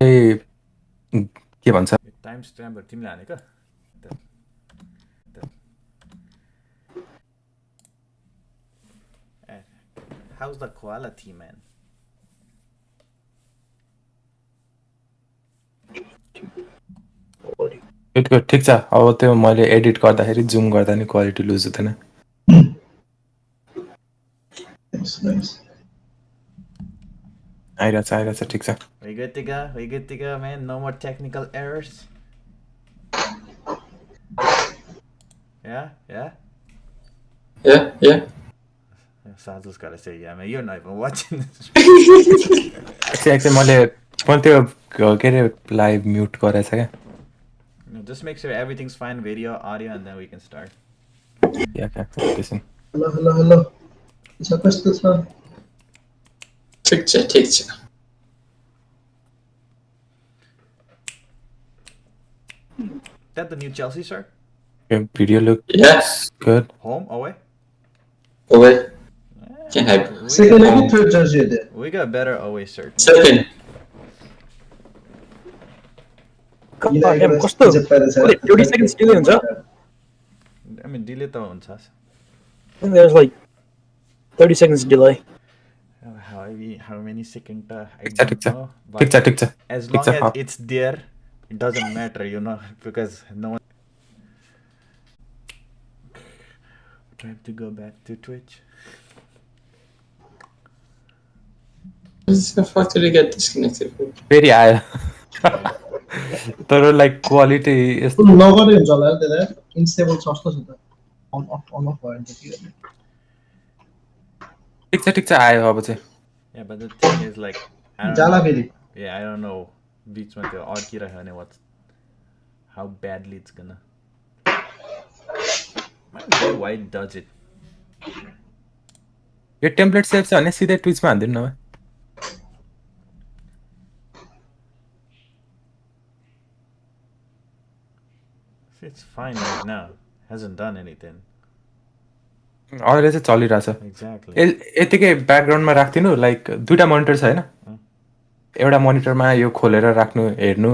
ए के भन्छ टाइम स्ट्याम्पहरू तिमीले हानेको How's the quality, man? ठिक छ अब त्यो मैले एडिट गर्दाखेरि जुम गर्दा नि क्वालिटी लुज हुँदैन आइरहेछ ठिक छ We good to go? We good to go, man? No more technical errors? Yeah? Yeah. Saju's gotta say yeah, man. You're not even watching this. Actually मैले त्यो के अरे लाइभ म्युट गरेछ क्या Just make sure everything's fine, video, audio, and then we can start. Hello. कस्तो छ ठिक छ That the new Chelsea, sir? Video look Yes. good. Home? Away? Away. Can't hype. Second and third jersey there. We got better away shirt. Second. कस्तो 30 seconds delay हुन्छ I mean, delay त हुन्छ. I think there's like 30 seconds delay. How many seconds? I ठिक don't छ know. But ठिक छ as long as it's there, it doesn't matter, you know, because no one. Do I have to go back to Twitch? The fuck did it get disconnected? फेरि आयो तर like quality यस्तो नगरे हुन्छ होला त्यसलाई इन्स्टेबल सस्तो छ त अन अफ भयो नि त के ठिक छ आयो अब चाहिँ Yeah, but the thing is like, I don't जाला know. फेरि Yeah, I don't know. बिचमा त्यो अड्किरहेको भने what, how badly it's gonna. I don't know why it does it. Yo template save छ भने सिधै ट्विचमा हान्दिनु न It's fine right now. Hasn't done anything. अहिले चाहिँ चलिरहेछ Exactly. यतिकै ब्याकग्राउन्डमा राख्दिनु लाइक दुईटा मोनिटर छ होइन एउटा मोनिटरमा यो खोलेर राख्नु हेर्नु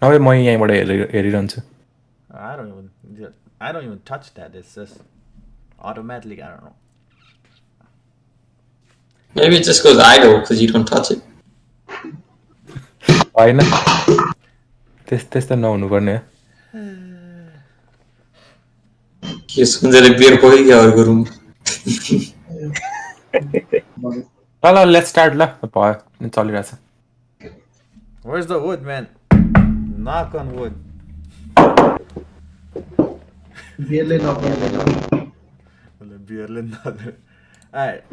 नभए म यहीँबाट हेरिरहन्छु I don't even touch that. It's just automatically. I don't know. Maybe it just goes idle because you don't touch it. होइन त्यस्तो नहुनुपर्ने के सुन्जेर बेर पुग्यो अर्को रुम ल लेट्स स्टार्ट ल भयो चलिरहेछ Where's the wood, man? Knock on wood. बियरले नगर्दैन Alright.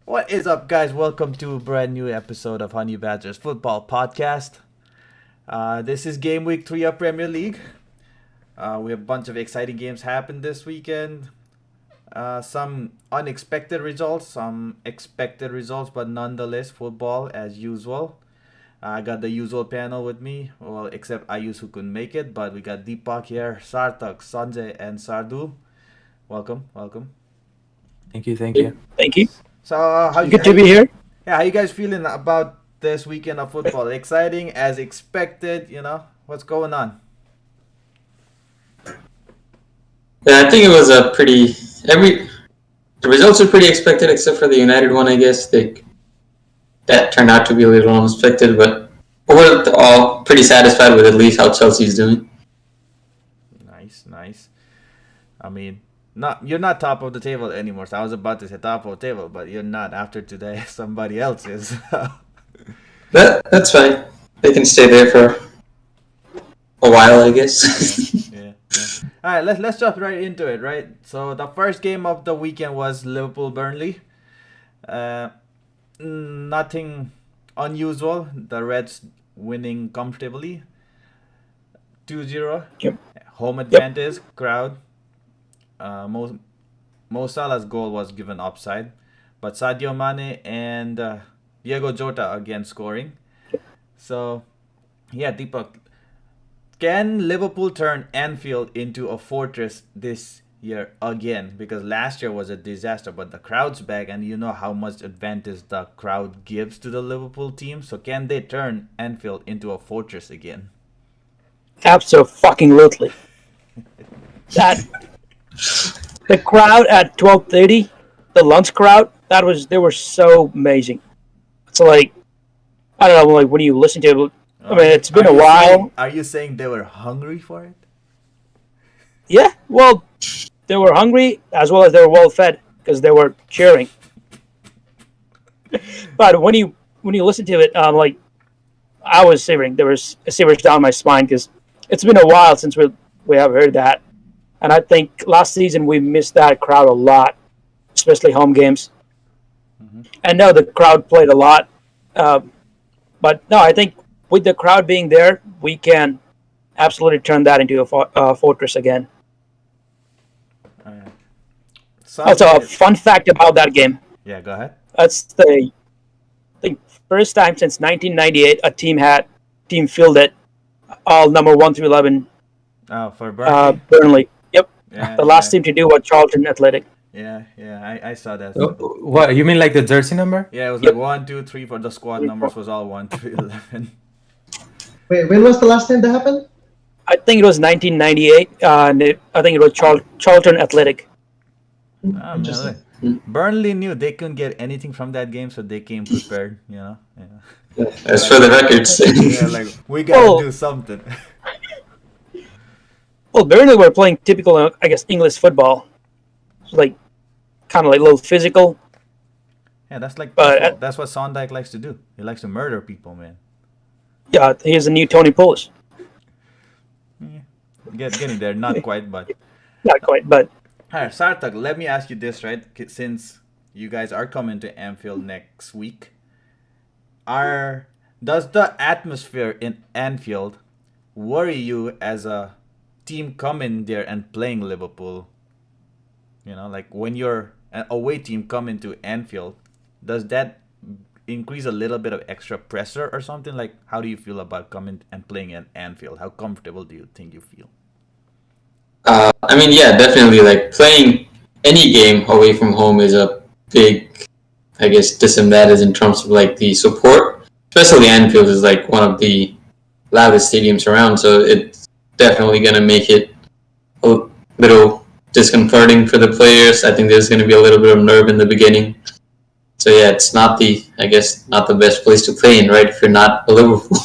What is up, guys? Welcome to a brand new episode of Honey Badgers Football Podcast. This is Gameweek 3 of Premier League. We have a bunch of exciting games happen this weekend. Some unexpected results, some expected results, but nonetheless, football as usual. I got the usual panel with me, well, except Ayus who couldn't make it, but we got Deepak here, Sarthak, Sanjay, and Sardu. Welcome. Thank you. So, how Good to be here. Yeah, how you guys feeling about this weekend of football? Exciting as expected, you know? What's going on? Yeah, I think it was a pretty the results were pretty expected except for the United one, I guess. That turned out to be a little unexpected, but overall pretty satisfied with at least how Chelsea's doing. Nice. I mean, you're not top of the table anymore. So I was about to say top of the table, but you're not. After today, somebody else is. That's fine. They can stay there for a while, I guess. Yeah. All right, let's jump right into it, right? So the first game of the weekend was Liverpool-Burnley. Nothing unusual. The Reds winning comfortably. 2-0. Yep. Home advantage, crowd. Mo Salah's goal was given offside, but Sadio Mane and Diego Jota again scoring. So, yeah, Deepak, can Liverpool turn Anfield into a fortress this here again because last year was a disaster, but the crowd's back, and you know how much advantage the crowd gives to the Liverpool team. So can they turn Anfield into a fortress again? Absolutely. That the crowd at 12:30, the lunch crowd, they were so amazing. It's like I don't know, like when you listen to it. I mean, it's been a while. Are you saying they were hungry for it? Yeah, well, they were hungry as well as they were well fed because they were cheering. But when you listen to it, like I was shivering. There was shivers down my spine because it's been a while since we have heard that, and I think last season we missed that crowd a lot, especially home games. Mm-hmm. And no, the crowd played a lot, but no, I think with the crowd being there, we can absolutely turn that into a fortress again. Also, a fun fact about that game. Yeah, go ahead. That's the I think first time since 1998 a team fielded all number 1 through 11. Oh, for Burnley. Burnley. Yep. Yeah, The last team to do was Charlton Athletic. Yeah, I saw that. What you mean, like the jersey number? Yeah, it was like 1, 2, 3 for the squad numbers was all 1 through 11. Wait, when was the last time that happened? I think it was 1998. I think it was Charlton Athletic. Oh, man, Burnley knew they couldn't get anything from that game, so they came prepared. Yeah. As for the records. Yeah, like we gotta do something. Well, Burnley were playing typical, I guess, English football. It's like kind of like a little physical. Yeah, that's But that's what Sondijk likes to do. He likes to murder people, man. Yeah, he's a new Tony Pulis. Getting there, not quite, but Not quite, but all right, Sarthak, let me ask you this, right? Since you guys are coming to Anfield next week, does the atmosphere in Anfield worry you as a team coming there and playing Liverpool? You know, like when you're an away team coming to Anfield, does that increase a little bit of extra pressure or something? Like, how do you feel about coming and playing at Anfield? How comfortable do you think you feel? I mean, yeah, definitely. Like playing any game away from home is a big, I guess, disadvantage in terms of like the support. Especially Anfield is like one of the loudest stadiums around, so it's definitely going to make it a little discomforting for the players. I think there's going to be a little bit of nerve in the beginning. So yeah, it's not the best place to play in, right? If you're not a Liverpool.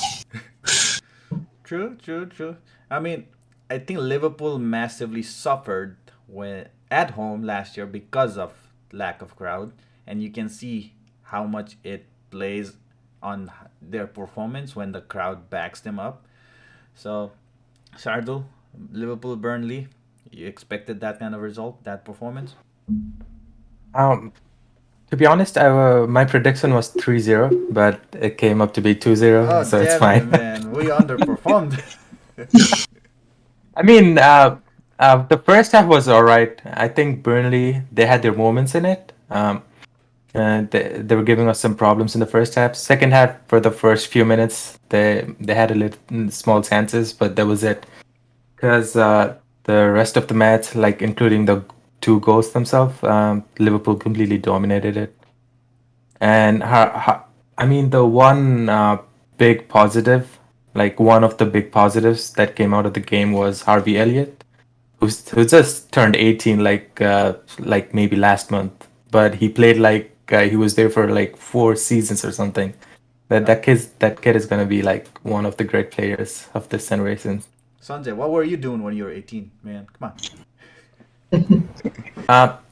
True. I mean, I think Liverpool massively suffered when at home last year because of lack of crowd, and you can see how much it plays on their performance when the crowd backs them up. So, Sardul, Liverpool, Burnley, you expected that kind of result, that performance? To be honest, my prediction was 3-0, but it came up to be 2-0, Oh, so it's damn fine. it, man. We underperformed. I mean, the first half was all right. I think Burnley, they had their moments in it. And they were giving us some problems in the first half. Second half, for the first few minutes, they had a little small chances, but that was it. Because the rest of the match, like including the 2 goals themselves, Liverpool completely dominated it. And I mean, the one big positive, like one of the big positives that came out of the game was Harvey Elliott, who just turned 18 like maybe last month, but he played like he was there for like 4 seasons or something. That kid is gonna be like one of the great players of this generation. Sanjay, what were you doing when you were 18, man? Come on.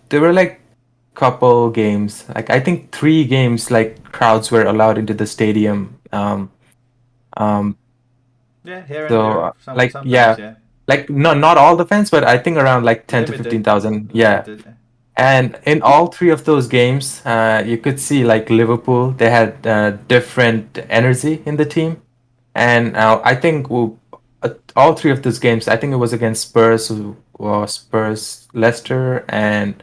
There were like couple games, like I think 3 games, like crowds were allowed into the stadium. Yeah, here and So there. like Sometimes, yeah, like not all the fans, but I think around like 10 to Limited. 15,000. Yeah. Limited. And in all 3 of those games, you could see like Liverpool, they had different energy in the team. And I think all 3 of those games, I think it was against Spurs, Leicester, and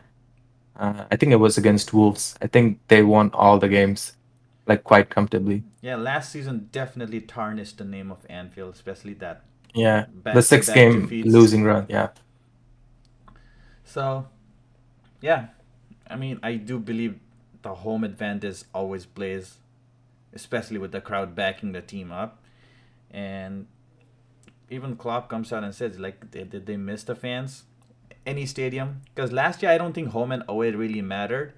I think it was against Wolves. I think they won all the games like quite comfortably. Yeah, last season definitely tarnished the name of Anfield, especially that Yeah, the back-to-back 6 game defeats. losing run. Yeah. So, yeah, I mean, I do believe the home advantage always plays, especially with the crowd backing the team up. And even Klopp comes out and says, like, did they miss the fans? Any stadium? Because last year, I don't think home and away really mattered.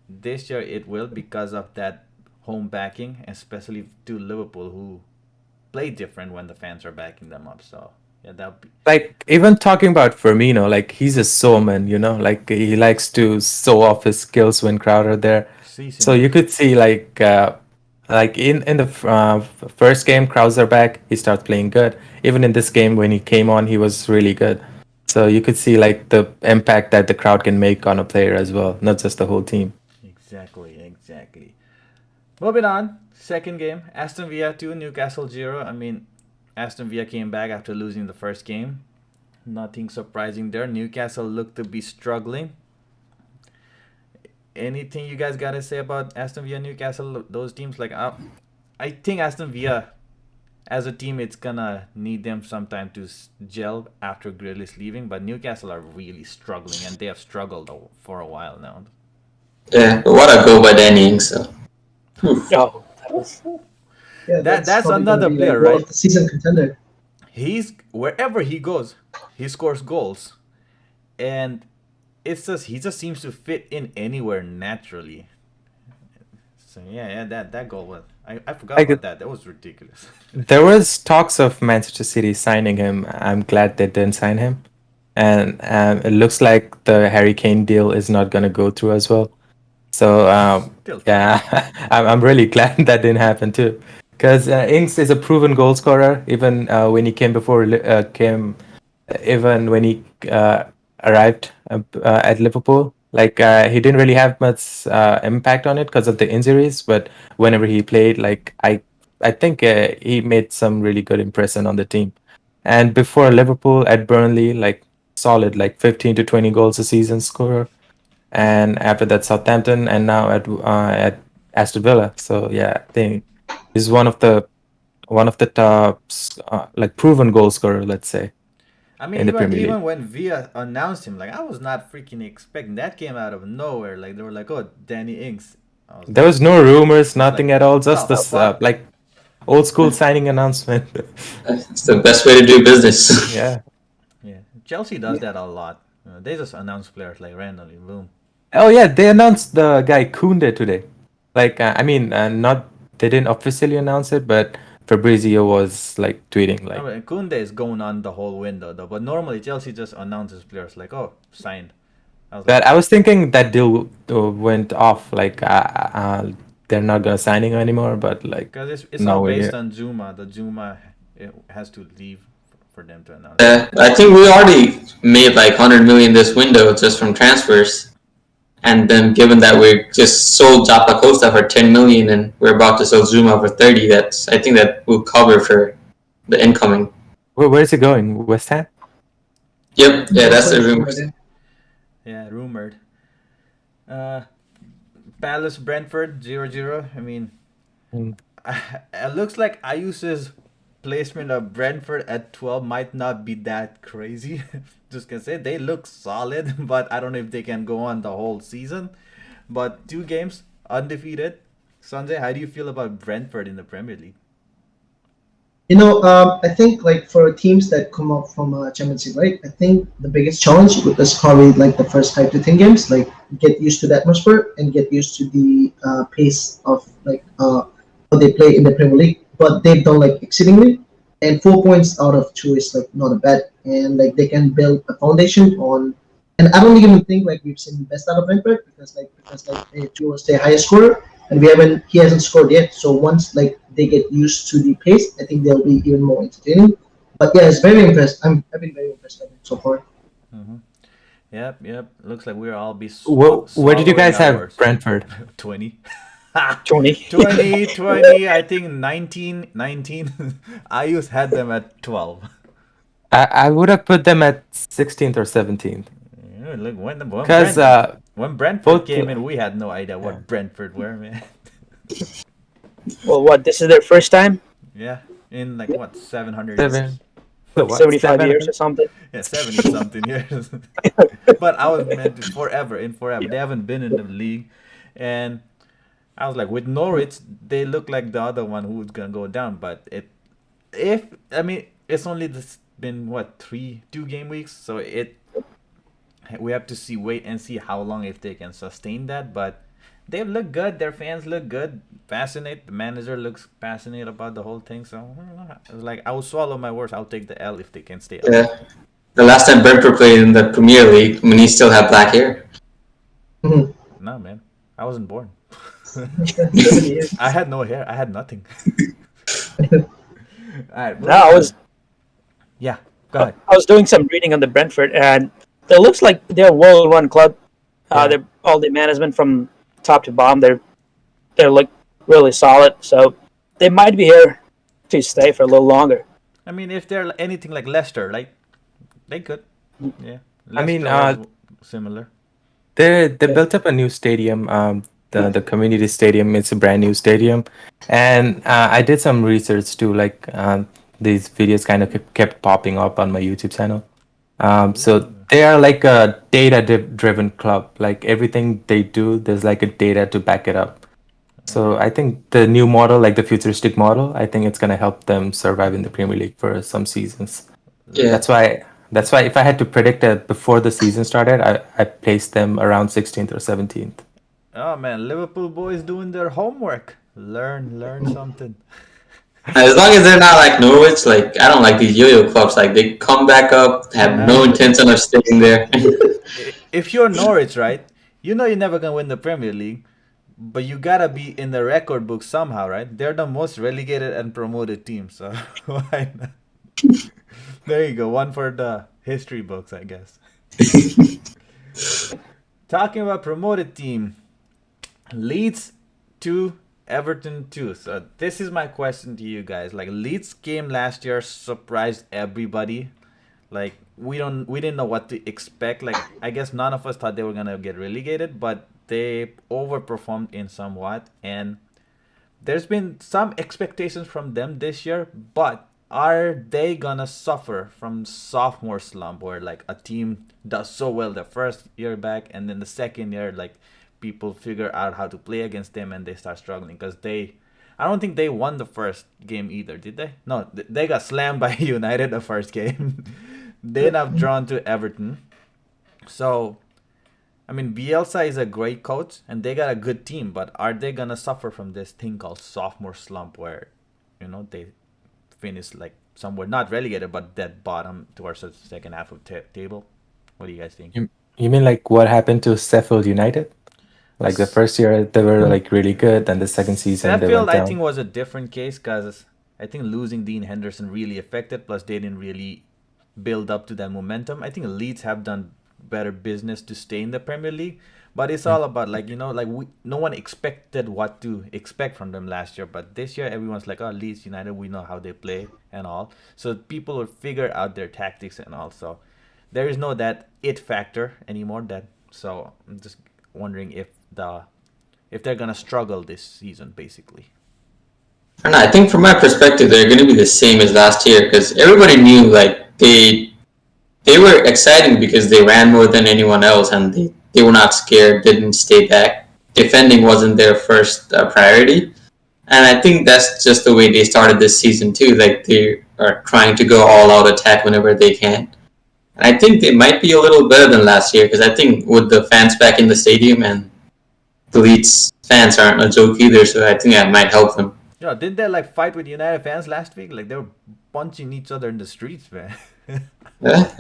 This year, it will because of that home backing, especially to Liverpool, who play different when the fans are backing them up. So, yeah, that'll be. Like even talking about Firmino, like he's a showman, you know, like he likes to show off his skills when crowd are there. So Season. you could see like in the first game, crowds are back. He starts playing good. Even in this game, when he came on, he was really good. So you could see like the impact that the crowd can make on a player as well, not just the whole team. Exactly, exactly. Moving on, second game, Aston Villa 2, Newcastle 0. I mean, Aston Villa came back after losing the first game. Nothing surprising there. Newcastle looked to be struggling. Anything you guys got to say about Aston Villa, Newcastle, those teams? Like, I think Aston Villa, as a team, it's gonna need them some time to gel after Grealish leaving. But Newcastle are really struggling, and they have struggled for a while now. Yeah, but what a goal by Danny Ings. So. Oh, that was Yeah, That's probably gonna another be player, like goal right? of the season contender. He's wherever he goes, he scores goals, and it's just he just seems to fit in anywhere naturally. So yeah, that goal was I forgot Like about that. That was ridiculous. there was talks of Manchester City signing him. I'm glad they didn't sign him, and it looks like the Harry Kane deal is not gonna go through as well. So Still yeah, I'm really glad that didn't happen too, because Ings is a proven goal scorer. Even when he came before even when he arrived at Liverpool, like he didn't really have much impact on it because of the injuries. But whenever he played, like I think he made some really good impression on the team. And before Liverpool at Burnley, like solid, like 15 to 20 goals a season scorer, and after that Southampton, and now at Aston Villa. So yeah, I think he's one of the top like proven goal scorer, let's say, I mean, in the even Premier League. even when Villa announced him, like I was not freaking expecting that. Came out of nowhere. Like they were like, "Oh, Danny Ings." I was There like, was no rumors, I was like, nothing at all, "The just this fuck." like old school signing announcement. It's the best way to do business. Yeah. Yeah, Chelsea does that a lot. They just announce players like randomly, boom. Oh yeah, they announced the guy Kunde today. Like I mean, not they didn't officially announce it, but Fabrizio was like tweeting I like. mean, Kunde is going on the whole window though, but normally Chelsea just announces players like, "Oh, signed." I was like, But I was thinking that deal went off. Like they're not gonna sign him anymore. But like because it's all now we're based here. on Zuma. The Zuma it has to leave for them to announce it. I think we already made like 100 million this window just from transfers. And then given that we just sold Japa Costa for 10 million and we're about to sell Zuma for 30, I think that will cover for the incoming. Where's it going? West Ham? Yep, yeah, that's the Also, rumors. Yeah, rumored. Uh, Palace Brentford 0-0. I mean, Mm. it looks like Ayus's placement of Brentford at 12 might not be that crazy. Just gonna say they look solid, but I don't know if they can go on the whole season. But 2 games undefeated. Sanjay, how do you feel about Brentford in the Premier League? I think like for teams that come up from championship, right? I think the biggest challenge is probably like the first 5 to 10 games, like get used to the atmosphere and get used to the pace of like how they play in the Premier League. But they've done like exceedingly, and 4 points out of two is like not a bad, and like they can build a foundation on. And I don't even think like we've seen the best out of Brentford because Joe was their highest scorer, and he hasn't scored yet. So once like they get used to the pace, I think they'll be even more entertaining. But yeah, it's very impressed. I've been very impressed by them so far. Mm-hmm. Yep. Looks like we'll all be Where did you swallowing guys our have words. Brentford? 20. 20. 20, I think 19. Ayus had them at 12. I would have put them at 16th or 17th Yeah, look, because when Brentford both came in, we had no idea what Yeah. Brentford were, man. Well, what? This is their first time. Yeah, in like what 700 seven. years. What, 75 years or something. Yeah, 70 something years. But I was meant to forever, in forever. They haven't been in the league. And I was like, with Norwich, they look like the other one who's gonna go down. But it's only been what, 2 game weeks, so we have to wait and see how long if they can sustain that. But they look good. Their fans look good, passionate. The manager looks passionate about the whole thing. So I was like, I will swallow my words. I'll take the L if they can stay up. Yeah. The last time Brentford played in the Premier League, when he still had black hair. Mhm. No, man, I wasn't born. 70 years. I had no hair. I had nothing. All right. No, Yeah, go ahead. I was doing some reading on the Brentford, and it looks like they're a well-run club. They're all the management from top to bottom. They're like really solid, so they might be here to stay for a little longer. I mean, if they're anything like Leicester, like they could. Yeah. I mean, Leicester was similar. They built up a new stadium, the community stadium. It's a brand new stadium, and I did some research too. Like these videos kind of kept popping up on my YouTube channel. So they are like a data-driven club. Like everything they do, there's like a data to back it up. So I think the new model, like the futuristic model, I think it's gonna help them survive in the Premier League for some seasons. Yeah. That's why if I had to predict it before the season started, I placed them around 16th or 17th. Oh man, Liverpool boys doing their homework. Learn something. As long as they're not like Norwich, like I don't like these yo-yo clubs. Like they come back up, have no intention of staying there. If you're Norwich, right? You know you're never gonna win the Premier League, but you gotta be in the record book somehow, right? They're the most relegated and promoted team, so why not? There you go, one for the history books, I guess. Talking about promoted team, Leeds 2, Everton 2. So this is my question to you guys. Like Leeds game last year surprised everybody. Like we didn't know what to expect. Like I guess none of us thought they were gonna get relegated, but they overperformed in somewhat. And there's been some expectations from them this year, but are they gonna suffer from sophomore slump where like a team does so well the first year back and then the second year like people figure out how to play against them and they start struggling? Because I don't think they won the first game either, did they? No, they got slammed by United the first game. They have drawn to Everton. So I mean, Bielsa is a great coach and they got a good team, but are they gonna suffer from this thing called sophomore slump where, they finish like somewhere not relegated but dead bottom towards the second half of table? What do you guys think? You mean like what happened to Sheffield United? Like the first year they were like really good, then the second season they Sheffield, went down. I think, was a different case because I think losing Dean Henderson really affected. Plus, they didn't really build up to that momentum. I think Leeds have done better business to stay in the Premier League, but it's all about no one expected what to expect from them last year. But this year, everyone's like, "Oh, Leeds United, we know how they play and all." So people will figure out their tactics and all. So there is no that it factor anymore. So I'm just wondering if they're gonna struggle this season, basically. I don't know, I think from my perspective, they're going to be the same as last year because everybody knew like they were exciting because they ran more than anyone else and they were not scared, didn't stay back. Defending wasn't their first priority, and I think that's just the way they started this season too. Like they are trying to go all out attack whenever they can. And I think they might be a little better than last year because I think with the fans back in the stadium and the Leeds fans aren't a joke either, so I think that might help them. Yeah, didn't they like fight with United fans last week? Like they were punching each other in the streets, man. Yeah.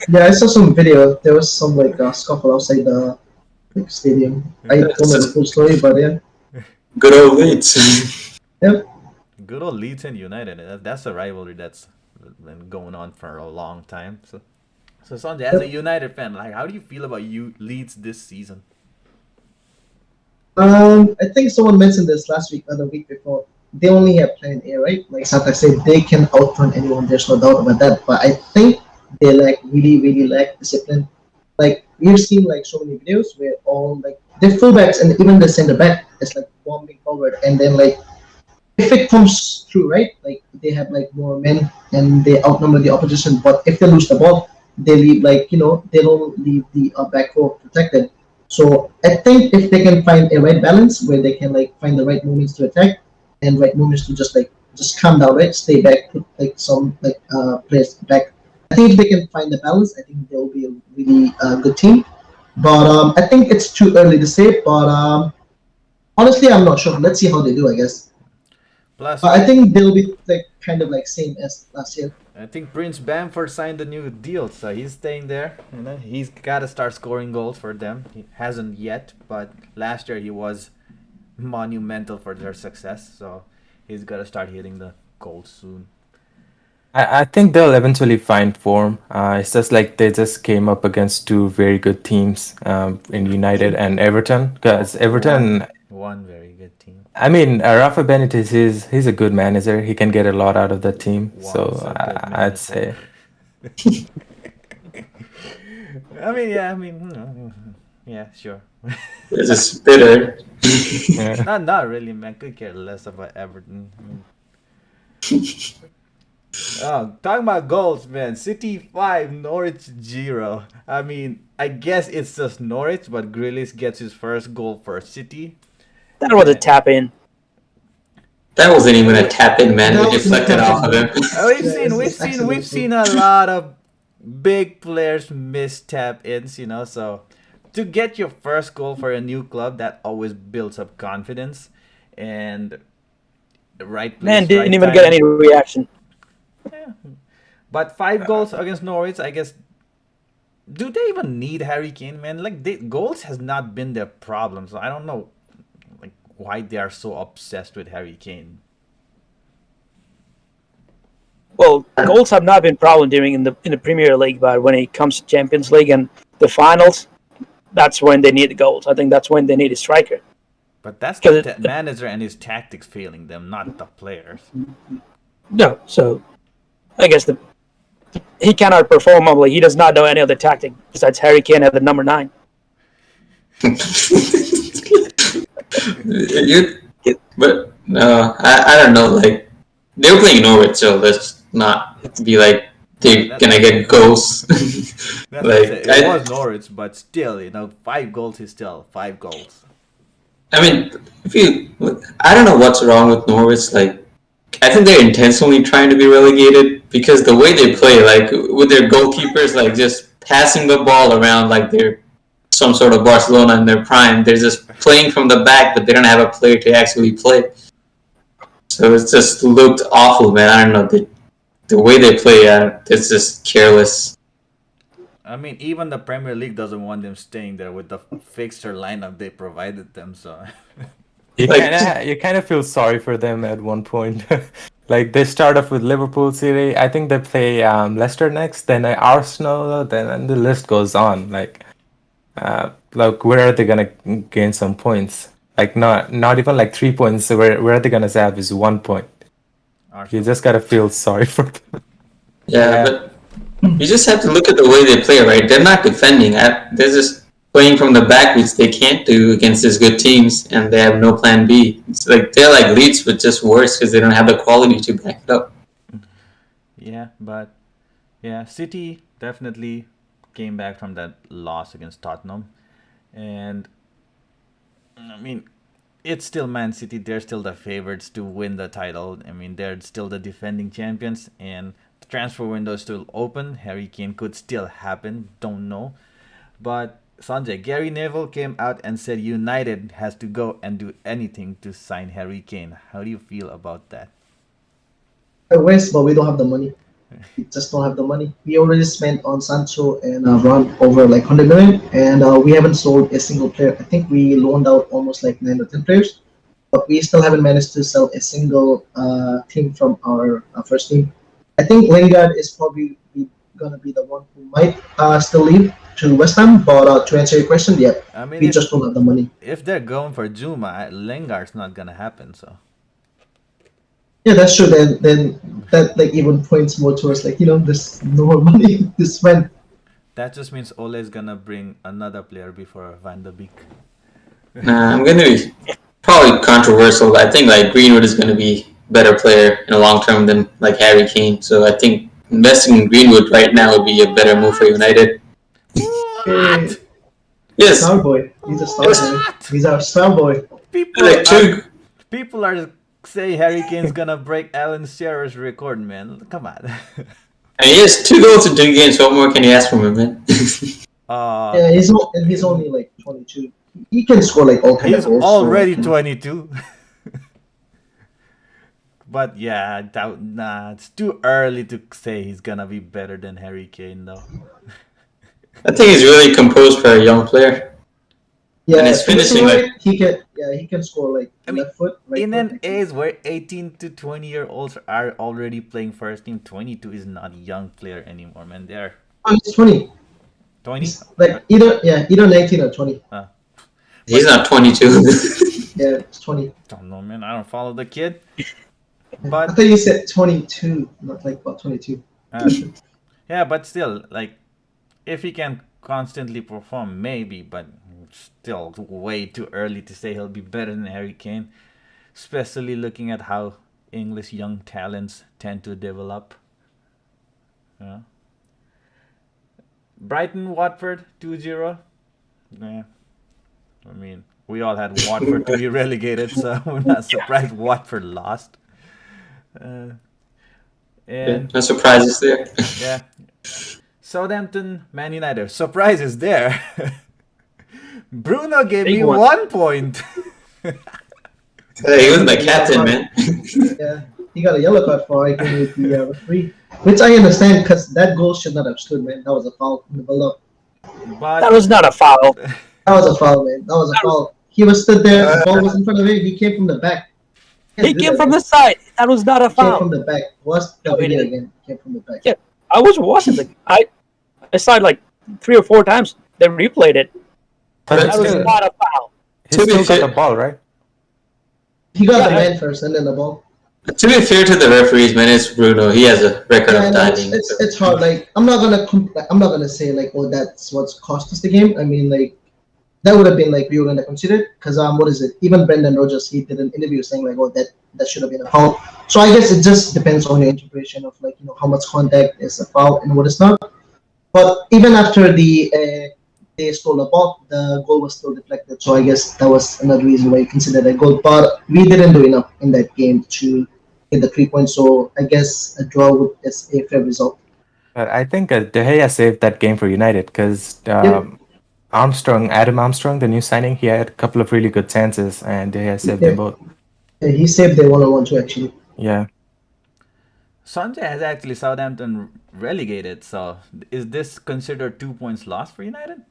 Yeah, I saw some video. There was some like scuffle outside the stadium. I don't know the full story, but yeah. Good old Leeds. Yep. Good old Leeds and United. That's a rivalry that's been going on for a long time. So Sanjay, as a United fan, like how do you feel about Leeds this season? I think someone mentioned this last week or the week before. They only have plan A, right? Like Santa said, they can outrun anyone. There's no doubt about that. But I think they really lack discipline. Like we've seen like so many videos where all like the fullbacks and even the center back is like bombing forward, and then like if it comes true, right? Like they have like more men and they outnumber the opposition, but if they lose the ball, they leave they don't leave the back row protected. So I think if they can find a right balance where they can like find the right moments to attack and right moments to just calm down, right? Stay back, put like some players back. I think if they can find the balance, I think they'll be a really good team. But I think it's too early to say. But honestly, I'm not sure. Let's see how they do. I guess. Plus, But I think they'll be like kind of like same as last year. I think Prince Bamford signed a new deal, so he's staying there. He's got to start scoring goals for them. He hasn't yet, but last year he was monumental for their success. So he's got to start hitting the goals soon. I think they'll eventually find form. It's just like they just came up against two very good teams in United and Everton. Because Everton, One very good team. I mean, Rafa Benitez, he's a good manager. He can get a lot out of the team. So Once a good I'd say, Yeah, sure. It's just bitter. yeah. Not really, man. Could care less about Everton. Oh, talking about goals, man. City 5, Norwich 0. I mean, I guess it's just Norwich, but Grealish gets his first goal for City. That was a tap in. That wasn't even a tap in, man. That We wasn't a deflected tap-in. off of him. We've seen a lot of big players miss tap ins, so to get your first goal for a new club, that always builds up confidence and right place, Man didn't right even time. get any reaction. Yeah. But 5 goals against Norwich, I guess. Do they even need Harry Kane, man? Like, goals has not been their problem, so I don't know, like, why they are so obsessed with Harry Kane. Well, goals have not been problem during in the Premier League, but when it comes to Champions League and the finals, that's when they need the goals. I think that's when they need a striker. But that's 'Cause the manager and his tactics failing them, not the players. No, so I guess he cannot perform. Like, he does not know any other tactic besides Harry Kane at the number 9. But no, I don't know. Like they were playing Norwich, so let's not be like they're gonna get goals. That's Like, what I said. It I- was Norwich, but still, 5 goals is still 5 goals. I mean, I don't know what's wrong with Norwich. Like, I think they're intentionally trying to be relegated because the way they play, like with their goalkeepers, like just passing the ball around like they're some sort of Barcelona in their prime. They're just playing from the back, but they don't have a player to actually play. So it's just looked awful, man. I don't know the way they play. It's just careless. I mean, even the Premier League doesn't want them staying there with the fixture lineup they provided them. So, You kind of feel sorry for them at one point. Like they start off with Liverpool City. I think they play Leicester next, then Arsenal, then and the list goes on. Like where are they gonna gain some points? Like not even like 3 points. So where are they gonna have is 1 point? You Arsenal. just gotta feel sorry for them. Yeah, but you just have to look at the way they play, right? They're not defending. They're just playing from the back, which they can't do against these good teams, and they have no plan B. It's like they're like Leeds, but just worse because they don't have the quality to back it up. Yeah, but yeah, City definitely came back from that loss against Tottenham, and I mean, it's still Man City. They're still the favorites to win the title. I mean, they're still the defending champions, and the transfer window is still open. Harry Kane could still happen. Don't know, but Sanjay, Gary Neville came out and said United has to go and do anything to sign Harry Kane. How do you feel about that? I wish, but we don't have the money. We just don't have the money. We already spent on Sancho and Ron over like 100 million, and we haven't sold a single player. I think we loaned out almost like 9 or 10 players, but we still haven't managed to sell a single team from our first team. I think Lingard is probably gonna be the one who might still leave to West Ham. But to answer your question, yeah, I mean, we just don't have the money. if they're going for Juma, Lingard's not gonna happen. So Yeah, that's true. Then that like even points more towards like there's no more money to spend. that just means Ole is gonna bring another player before Van de Beek. I'm gonna be probably controversial. I think like Greenwood is gonna be better player in the long term than like Harry Kane. So I think investing in Greenwood right now would be a better move for United. What? Yes, Star boy. He's a star yes. boy. What? He's our star boy. People Like two. people are saying Harry Kane's gonna break Alan Shearer's record, man. Come on. I mean, he has 2 goals in 2 games. What more can you ask from him, man? Yeah, he's only like 22. He can score like all kind He's of goals. already so, 22. But yeah, it's too early to say he's gonna be better than Harry Kane, though. I think he's really composed for a young player. Yeah, And his finishing, like, he can score like I mean, left foot, right In foot. an age where 18 to 20-year-olds are already playing first team, 22 is not a young player anymore, man. They're Oh, he's 20. 20. He's like either 19 or 20. he's not 22. Yeah, it's 20. Don't know, man. I don't follow the kid. I But thought you said 22, not like about 22. yeah, but still, like, if he can constantly perform, maybe, but still way too early to say he'll be better than Harry Kane, especially looking at how English young talents tend to develop. Yeah. Brighton, Watford, 2-0. Yeah. I mean, we all had Watford to be relegated, so we're not surprised Watford lost. And No surprises there. yeah, Southampton, Man United. Surprise is there. Bruno gave Big me one. 1 point. Hey, he was my captain, man. Yeah, he got a yellow card for arguing with the referee, which I understand because that goal should not have stood, man. That was a foul in the build-up. But That was not a foul. That was a foul, man. That was a foul. He was stood there. The ball was in front of him. He came from the back. He came from the side. That was not a Came from foul. the back. Watch the No, he video didn't. again. Came from the back. Yeah, I was watching I saw it like 3 or 4 times. They replayed it. But That it's was still, not a foul. he To be still got fair- the ball, right? He got the Yeah. man first and then the ball. To be fair to the referees, man, it's Bruno. He has a record Yeah, of no, diving. it's hard. Like I'm not gonna say like, oh, that's what's cost us the game. I mean, like that would have been like we were gonna consider it because what is it? Even Brendan Rodgers, he did an interview saying like, oh, that should have been a foul. So I guess it just depends on your interpretation of like how much contact is a foul and what is not. But even after they stole the ball, the goal was still deflected. So I guess that was another reason why you consider that goal. But we didn't do enough in that game to get the 3 points. So I guess a draw is a fair result. But I think De Gea saved that game for United because Adam Armstrong, the new signing, he had a couple of really good chances and De Gea saved them both. Yeah, he saved the 1-on-1 too, actually. Yeah. Sanjay has actually Southampton relegated. So is this considered 2 points lost for United?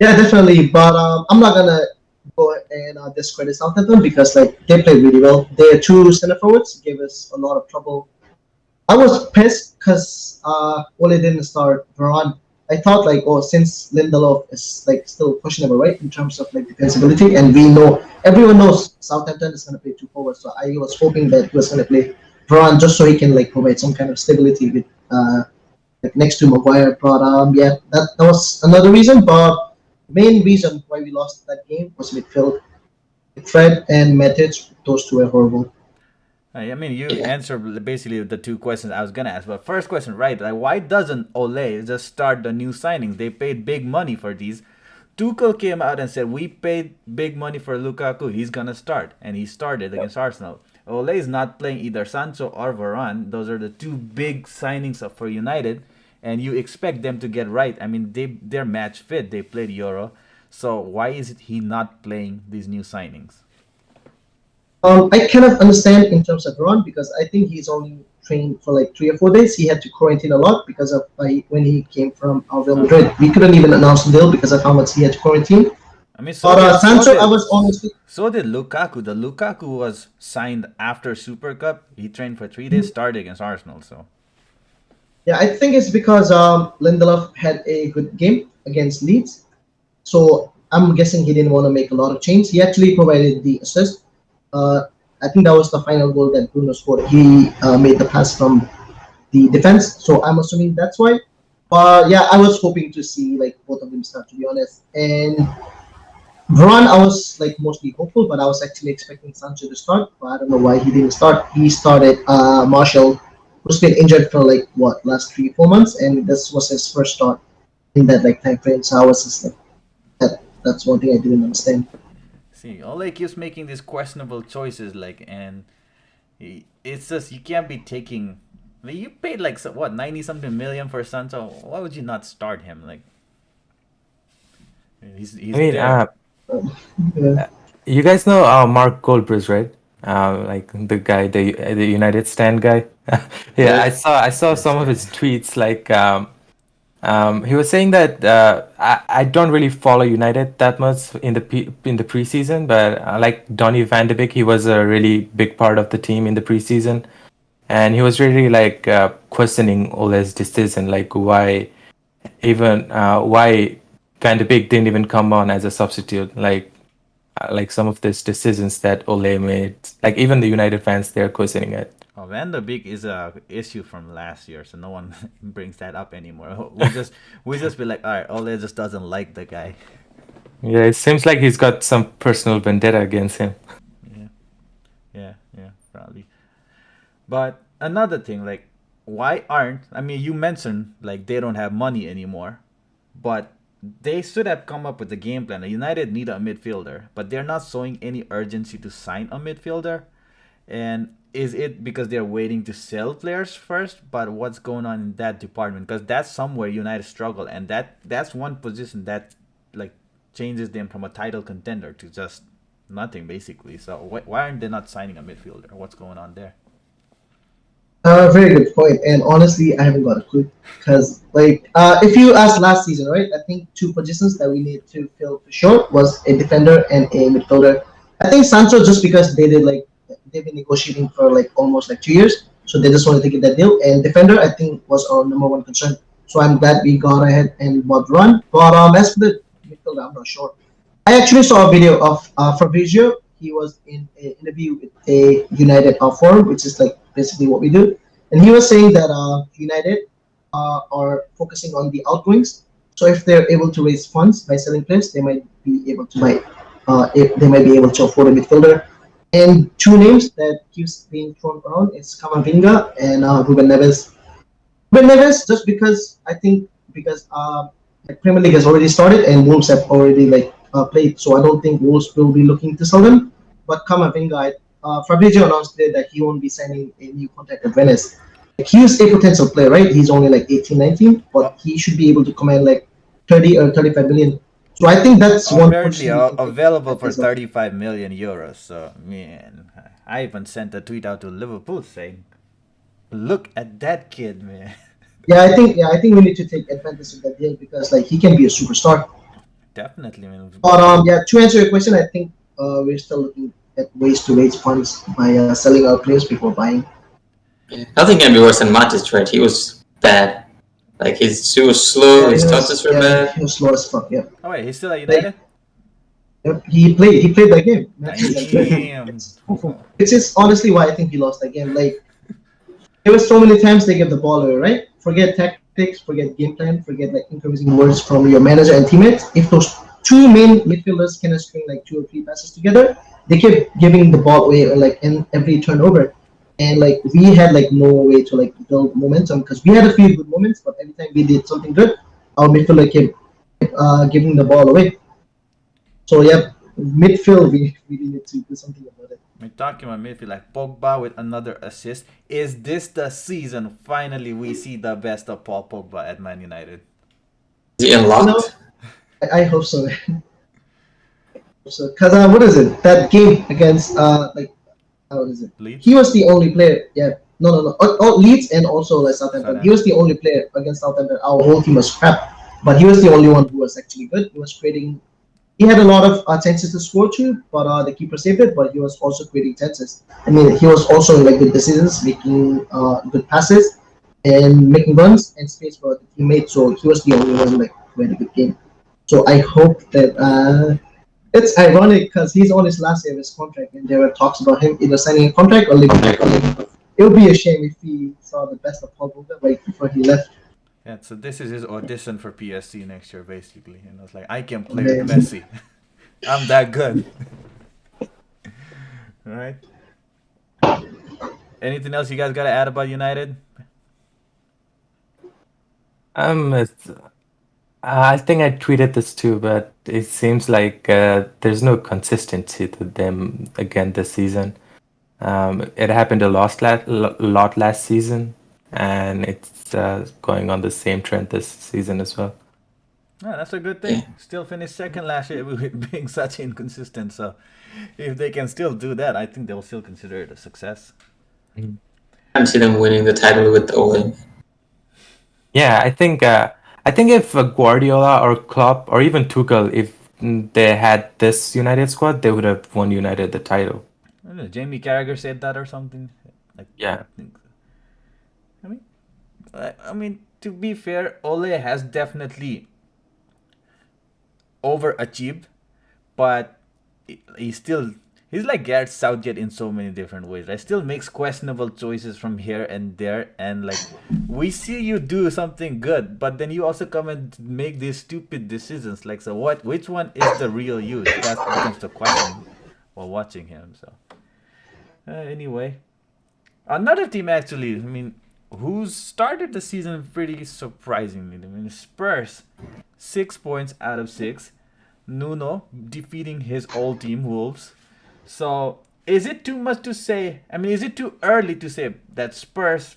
Yeah, definitely. But I'm not gonna go and discredit Southampton because like they played really well. Their 2 center forwards gave us a lot of trouble. I was pissed because Ole didn't start Varane. I thought like, oh, since Lindelof is like still questionable, right, in terms of like defensibility, and everyone knows Southampton is gonna play 2 forwards. So I was hoping that he was gonna play Varane just so he can like provide some kind of stability with like next to Maguire. But yeah, that was another reason. But main reason why we lost that game was midfield. Fred and Matic, those 2 were horrible. I mean, you answered basically the 2 questions I was gonna ask. But first question, right? Like, why doesn't Ole just start the new signings? They paid big money for these. Tuchel came out and said, "We paid big money for Lukaku. He's gonna start," and he started against Arsenal. Ole is not playing either Sancho or Varane. Those are the 2 big signings for United, and you expect them to get right. I mean, they're match fit. They played Euro, so why is he not playing these new signings? I kind of understand in terms of Ron because I think he's only trained for like 3 or 4 days. He had to quarantine a lot because of when he came from Real Madrid. We couldn't even announce the deal because of how much he had to quarantine. I mean, But Sancho, I was honestly So did Lukaku. The Lukaku was signed after Super Cup. He trained for 3 days, started against Arsenal. So yeah, I think it's because Lindelof had a good game against Leeds, so I'm guessing he didn't want to make a lot of change. He actually provided the assist. I think that was the final goal that Bruno scored. He made the pass from the defense, so I'm assuming that's why. But yeah, I was hoping to see like both of them start, to be honest. And Varane, I was like mostly hopeful, but I was actually expecting Sancho to start. But I don't know why he didn't start. He started Marshall, who's been injured for like what last 3 4 months, and this was his first start in that like time frame. So I was just like that. That's one thing I didn't understand. See, Ole keeps making these questionable choices, like, and it's just you can't be taking. Like, you paid like what 90 something million for Sancho. Why would you not start him? Like, he's I mean, there. Yeah. you guys know Mark Goldbridge, right? Like the guy, the United Stand guy. Yeah, Yeah. I saw Yes, some of sir. his tweets. Like, he was saying that I don't really follow United that much in the preseason, but like Donny van de Beek, he was a really big part of the team in the preseason, and he was really like questioning Ole's decision, like why Van de Beek didn't even come on as a substitute, like some of these decisions that Ole made, like even the United fans, they're questioning it. Oh, Van der Beek is a issue from last year, so no one brings that up anymore. We just be like, all right, Ole just doesn't like the guy. Yeah, it seems like he's got some personal vendetta against him. Yeah, yeah, probably. But another thing, like, why aren't? I mean, you mentioned like they don't have money anymore, but they should have come up with a game plan. United need a midfielder, but they're not showing any urgency to sign a midfielder. And is it because they're waiting to sell players first? But what's going on in that department? Because that's somewhere United struggle, and that's one position that like changes them from a title contender to just nothing basically. So why aren't they not signing a midfielder? What's going on there? Very good point. And honestly, I haven't got a clue. Because, like, if you asked last season, right, I think two positions that we need to fill for sure was a defender and a midfielder. I think Sancho, just because they've been negotiating for like almost like 2 years, so they just wanted to get that deal. And defender, I think, was our number one concern. So I'm glad we got ahead and bought Run. But as for the midfielder, I'm not sure. I actually saw a video of Fabrizio. He was in an interview with a United forum, which is like basically what we do, and he was saying that United are focusing on the outgoings. So if they're able to raise funds by selling players, they might be able to buy. They might be able to afford a midfielder. And two names that keeps being thrown around is Kamavinga and Ruben Neves. Ruben Neves, just because I think because like Premier League has already started and Wolves have already like played, so I don't think Wolves will be looking to sell them. But Kamavinga, Fabrizio announced today that he won't be signing a new contract at Venice. Like, he's a potential player, right? He's only like 18, 19, but Oh, he should be able to command like 30 or 35 million. So I think that's one apparently position we can take available for advantage of. 35 million euros. So man, I even sent a tweet out to Liverpool saying, "Look at that kid, man." Yeah, I think we need to take advantage of that deal because like he can be a superstar. Definitely, man. But yeah, to answer your question, I think we're still looking at ways to raise funds by selling our players before buying. Yeah. Nothing can be worse than Matic, right? He was bad. Like he was slow. Yeah, His touches were he bad. was slow as fuck. Yeah, Oh wait, he's still at like United. he played that game. Matthew, like, Damn. which is honestly why I think he lost that game. Like there were so many times they get the ball away, right? Forget tactics, forget game plan, forget like encouraging words from your manager and teammates. If those two main midfielders cannot string like two or three passes together, they kept giving the ball away like in every turnover. And like we had like no way to like build momentum because we had a few good moments, but every time we did something good, our midfielder kept giving the ball away. So yeah, midfield we really need to do something about it. We're talking about midfield like Pogba with another assist. Is this the season finally we see the best of Paul Pogba at Man United? Is he You know, unlocked? I hope so. So, cause what is it? That game against like what is it? Leeds? He was the only player. Yeah, no. All Leeds and also like Southampton. He Southampton. was the only player against Southampton. Our whole team was crap, but he was the only one who was actually good. He was creating. He had a lot of chances to score too, but the keeper saved it. But he was also creating chances. I mean, he was also in like good decisions, making good passes, and making runs and space for the teammates. So he was the only one like who had a good game. So I hope that it's ironic because he's on his last year of his contract, and there were talks about him either signing a contract or leaving. It would be a shame if he saw the best of Paul Pogba right before he left. Yeah, so this is his audition for PSG next year, basically. And I was like, I can play with And Messi. I'm that good. All right. Anything else you guys got to add about United? It's, I think I tweeted this too, but it seems like there's no consistency to them again this season. It happened lot last season, and it's going on the same trend this season as well. Yeah, that's a good Yeah. thing. Still finished second last year with being such inconsistent. So if they can still do that, I think they'll still consider it a success. Mm. I can see them winning the title with Ole. Yeah, I think if Guardiola or Klopp or even Tuchel, if they had this United squad, they would have won United the title. I don't know, Jamie Carragher said that or something. I Yeah. think. I mean, I mean, to be fair, Ole has definitely overachieved, but he's like Gareth Southgate in so many different ways. Right, still makes questionable choices from here and there, and like we see you do something good, but then you also come and make these stupid decisions. Like, so what? Which one is the real you? That becomes the question while watching him. So anyway, another team actually. I mean, who started the season pretty surprisingly. I mean, Spurs, 6 points out of 6. Nuno defeating his old team, Wolves. So, is it too much to say? I mean, is it too early to say that Spurs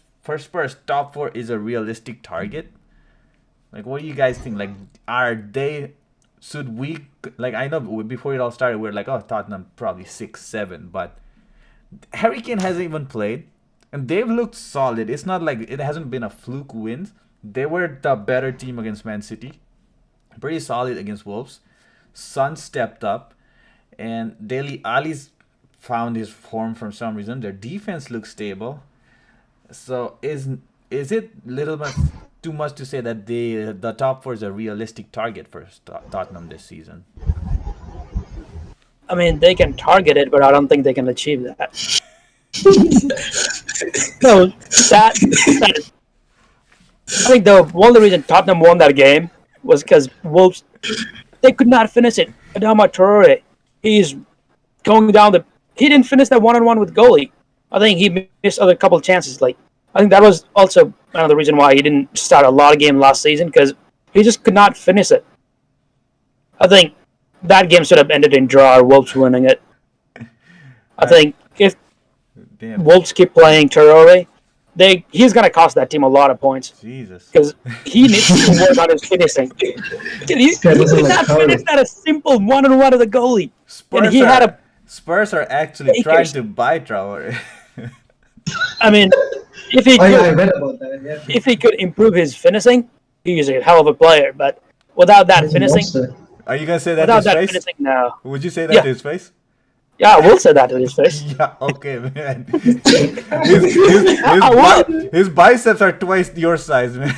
top four is a realistic target? Like, what do you guys think? Like, are they? Should we? Like, I know before it all started, we are like, oh, Tottenham probably 6, 7, but Harry Kane hasn't even played, and they've looked solid. It's not like it hasn't been a fluke win. They were the better team against Man City, pretty solid against Wolves. Son stepped up, and Dele Ali's found his form for some reason. Their defense looks stable. So is it little bit too much to say that the top four is a realistic target for Tottenham this season? I mean, they can target it, but I don't think they can achieve that. No, that is, I think the one of the reason Tottenham won that game was because Wolves, they could not finish it. Adama Traore, he's going down the. He didn't finish that one-on-one with goalie. I think he missed other couple chances. Like, I think that was also another reason why he didn't start a lot of game last season, because he just could not finish it. I think that game should have ended in draw or Wolves winning it. I think if Damn, Wolves keep playing Traore, he's going to cost that team a lot of points, Jesus. because he needs to work on his finishing. He guy doesn't could like not Traore. finish that a simple one-on-one of the goalie. And Spurs he are, had a. Spurs are actually Lakers. trying to buy Traore. I mean, if he Oh yeah, I could, read about that. Yeah. if he could improve his finishing, he's a hell of a player. But without that He's a finishing, monster. Are you gonna say that to without his that face? finishing, no. Would you say that Yeah. to his face? Yeah, I will say that to his face. Yeah, okay, man. I will. His biceps are twice your size, man.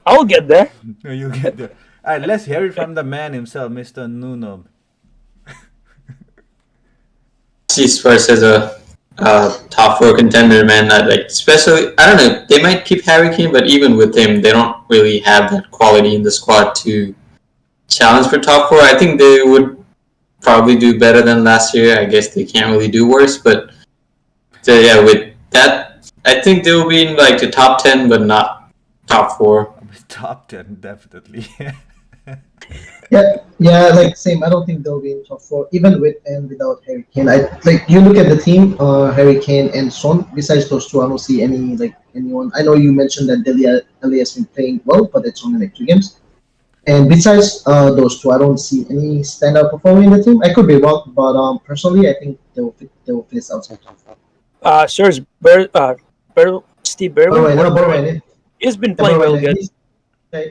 I will get there. You get there. All right, let's hear it from the man himself, Mr. Nuno. See Spurs as a top four contender, man. Like especially, I don't know. They might keep Harry Kane, but even with him, they don't really have that quality in the squad to challenge for top four. I think they would probably do better than last year. I guess they can't really do worse, but so yeah, with that, I think they will be in like the top 10, but not top four. Top 10, definitely. Yeah, like same. I don't think they'll be in top four, even with and without Harry Kane. I like you look at the team, Harry Kane and Son. Besides those two, I don't see anyone. I know you mentioned that Dele Alli has been playing well, but it's only like 2 games. And besides those two, I don't see any standout performer in the team. I could be wrong, but personally, I think they will finish outside top four. Sirs Steve Borrowing, Bergwijn, Borrowing, he's been playing real good.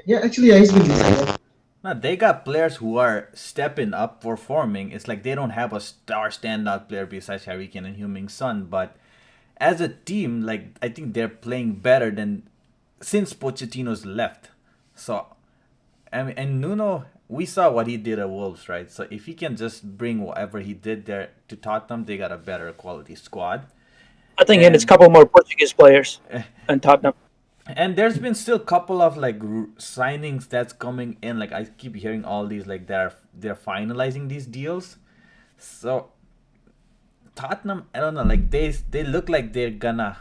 yeah, actually, yeah, he's been decent. No, they got players who are stepping up, performing. It's like they don't have a star standout player besides Harry Kane and Heung-min Son, but as a team, like I think they're playing better than since Pochettino's left. So, I mean, and Nuno, we saw what he did at Wolves, right? So if he can just bring whatever he did there to Tottenham, they got a better quality squad. I think he needs a couple more Portuguese players and Tottenham. And there's been still couple of like signings that's coming in. Like I keep hearing all these like they're finalizing these deals. So Tottenham, I don't know, like they look like they're gonna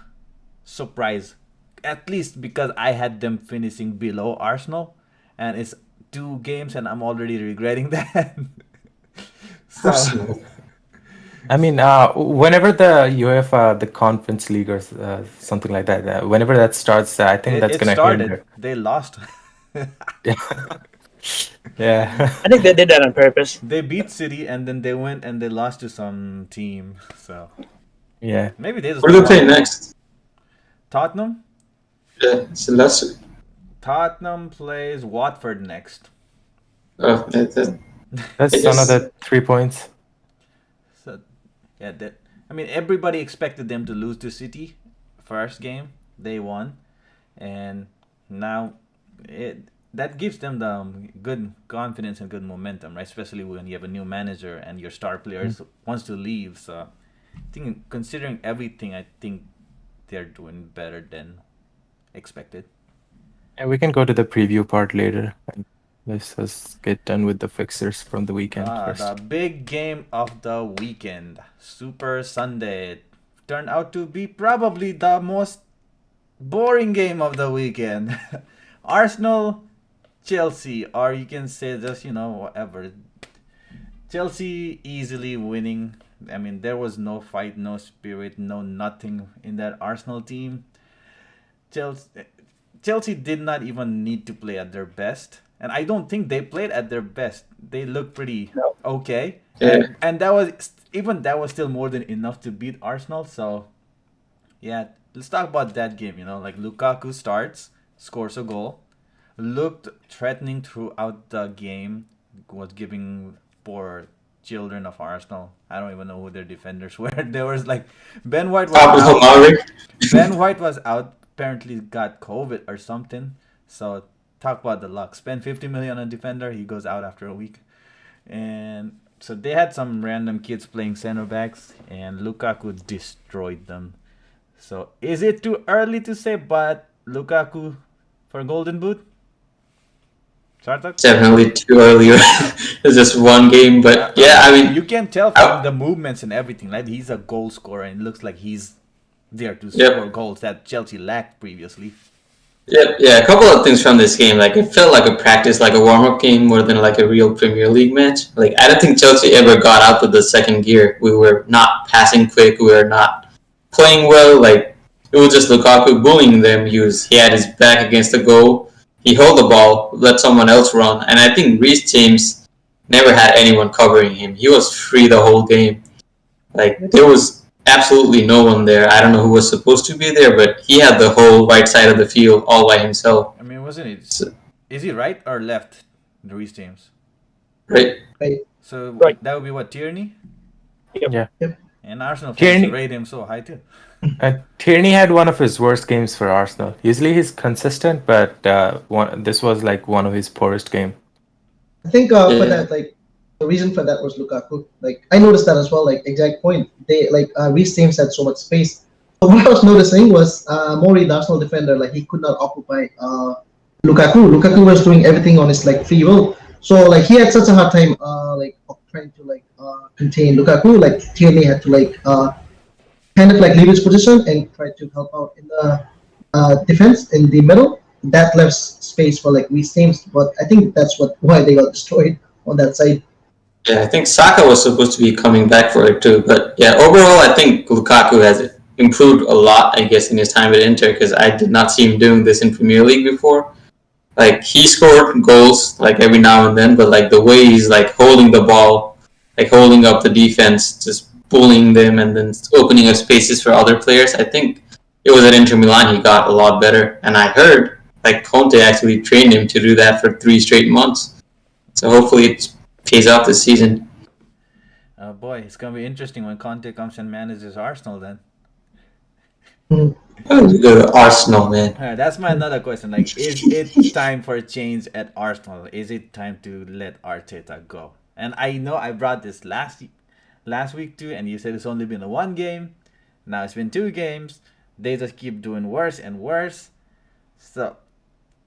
surprise, at least because I had them finishing below Arsenal, and it's 2 games, and I'm already regretting that. So Arsenal. I mean, whenever the UEFA, the Conference League or something like that, whenever that starts, I think that's it gonna started. hinder. They lost. Yeah. I think they did that on purpose. They beat City, and then they went and they lost to some team. So Yeah. maybe they just Where do don't they play want next? Tottenham. Yeah, it's Leicester. Tottenham plays Watford next. Oh, I That's guess. another 3 points. So yeah, that I mean everybody expected them to lose to City first game. They won, and now that gives them the good confidence and good momentum, right? Especially when you have a new manager and your star players wants to leave. So I think considering everything, I think they're doing better than expected. And we can go to the preview part later. And let's just get done with the fixers from the weekend The first. big game of the weekend, Super Sunday, turned out to be probably the most boring game of the weekend. Arsenal, Chelsea, or you can say just, whatever. Chelsea easily winning. I mean, there was no fight, no spirit, no nothing in that Arsenal team. Chelsea, Chelsea did not even need to play at their best, and I don't think they played at their best. They looked pretty No. okay, Yeah. and that was still more than enough to beat Arsenal. So yeah, let's talk about that game. Like Lukaku starts, scores a goal, looked threatening throughout the game, was giving poor children of Arsenal. I don't even know who their defenders were. There was like Ben White was Pablo out. Mari. Ben White was out. Apparently got COVID or something. So talk about the luck. Spend 50 million on a defender. He goes out after a week. And so they had some random kids playing center backs, and Lukaku destroyed them. So is it too early to say, but Lukaku for Golden Boot? Sartak? Definitely too early. It's just one game, but yeah, I mean, You can tell from I, the movements and everything. Like he's a goal scorer, and it looks like he's there to Yep. score goals that Chelsea lacked previously. yeah, a couple of things from this game. Like it felt like a practice, like a warm-up game, more than like a real Premier League match. Like I don't think Chelsea ever got out of the second gear. We were not passing quick. We were not playing well. Like it was just Lukaku bullying them. He had his back against the goal. He held the ball, let someone else run, and I think Reece James never had anyone covering him. He was free the whole game. Like there was absolutely no one there. I don't know who was supposed to be there, but he had the whole right side of the field all by himself. I mean, wasn't it? So, Is he right or left, Luis James? right? Right. So Right. that would be what, Tierney? Yeah. And Arsenal fans Tierney. rate him so high too. Tierney had one of his worst games for Arsenal. Usually he's consistent, but this was like one of his poorest game. I think for Yeah. that, like the reason for that was Lukaku. Like I noticed that as well. Like exact point. They like Reece James had so much space. But what I was noticing was Mori, the Arsenal defender, like he could not occupy Lukaku. Lukaku was doing everything on his like free will. So like he had such a hard time like trying to like contain Lukaku. Like Tierney had to like kind of like leave his position and try to help out in the defense in the middle. That left space for like Reece James, but I think that's why they got destroyed on that side. Yeah, I think Saka was supposed to be coming back for it too. But yeah, overall, I think Lukaku has improved a lot, I guess, in his time at Inter because I did not see him doing this in Premier League before. Like he scored goals like every now and then, but like the way he's like holding the ball, like holding up the defense, just bullying them, and then opening up spaces for other players. I think it was at Inter Milan he got a lot better, and I heard like Conte actually trained him to do that for 3 straight months. So hopefully it pays off this season. Boy, it's gonna be interesting when Conte comes and manages Arsenal. Then Mhm. Oh, we go to Arsenal, man. that's my another question. Like, is it time for a change at Arsenal? Is it time to let Arteta go? And I know I brought this last week too, and you said it's only been a one game. Now it's been 2 games. They just keep doing worse and worse. So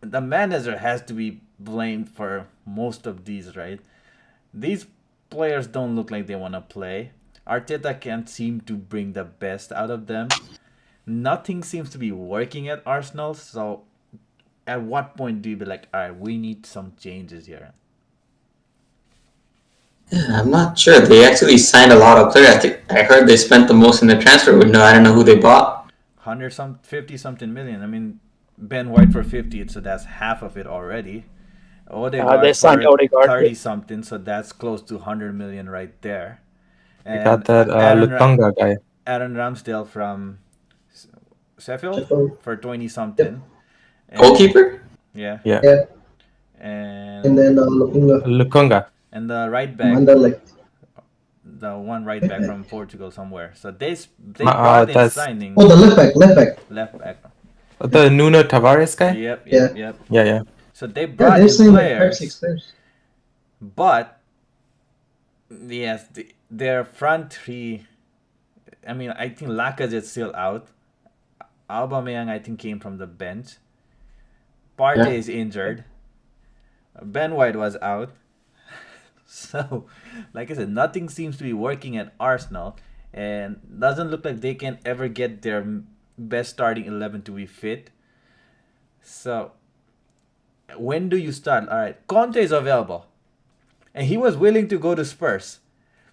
the manager has to be blamed for most of these, right? These players don't look like they want to play. Arteta can't seem to bring the best out of them. Nothing seems to be working at Arsenal. So, at what point do you be like, all right, we need some changes here? Yeah, I'm not sure. They actually signed a lot of players. I think I heard they spent the most in the transfer window. I don't know who they bought. 50 something million. I mean, Ben White for 50, so that's half of it already. They Odegaard signed for Odegaard. 30 something, so that's close to 100 million right there. We got And that Lutonga guy. Aaron Ramsdale from Sheffield Sheffield. for 20 something. And, Goalkeeper? yeah. Yeah, Yeah, and And then Lukunga, Lukonga. the right back, Anderlecht. the one right back from Portugal somewhere. So they Uh, brought in that's- signings. Oh, the left back. Left back. The Nuno Tavares guy. Yep. Yeah. Yeah. So they Yeah, brought they're in saying like 5-6 players, players. but yes, their front three. I mean, I think Lacazette's still out. Aubameyang, I think, came from the bench. Partey Yeah. is injured. Ben White was out. So, like I said, nothing seems to be working at Arsenal, and doesn't look like they can ever get their best starting 11 to be fit. So, when do you start? All right, Conte is available, and he was willing to go to Spurs.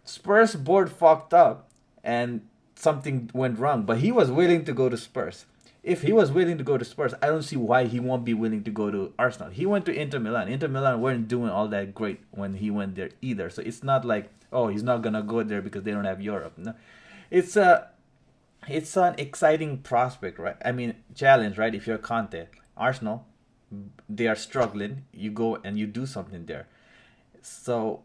Spurs board fucked up, and something went wrong, but he was willing to go to Spurs. If he was willing to go to Spurs, I don't see why he won't be willing to go to Arsenal. He went to Inter Milan. Inter Milan weren't doing all that great when he went there either. So it's not like, oh, he's not gonna go there because they don't have Europe. No, it's an exciting prospect, right? I mean, challenge, right? If you're Conte, Arsenal, they are struggling. You go and you do something there. So,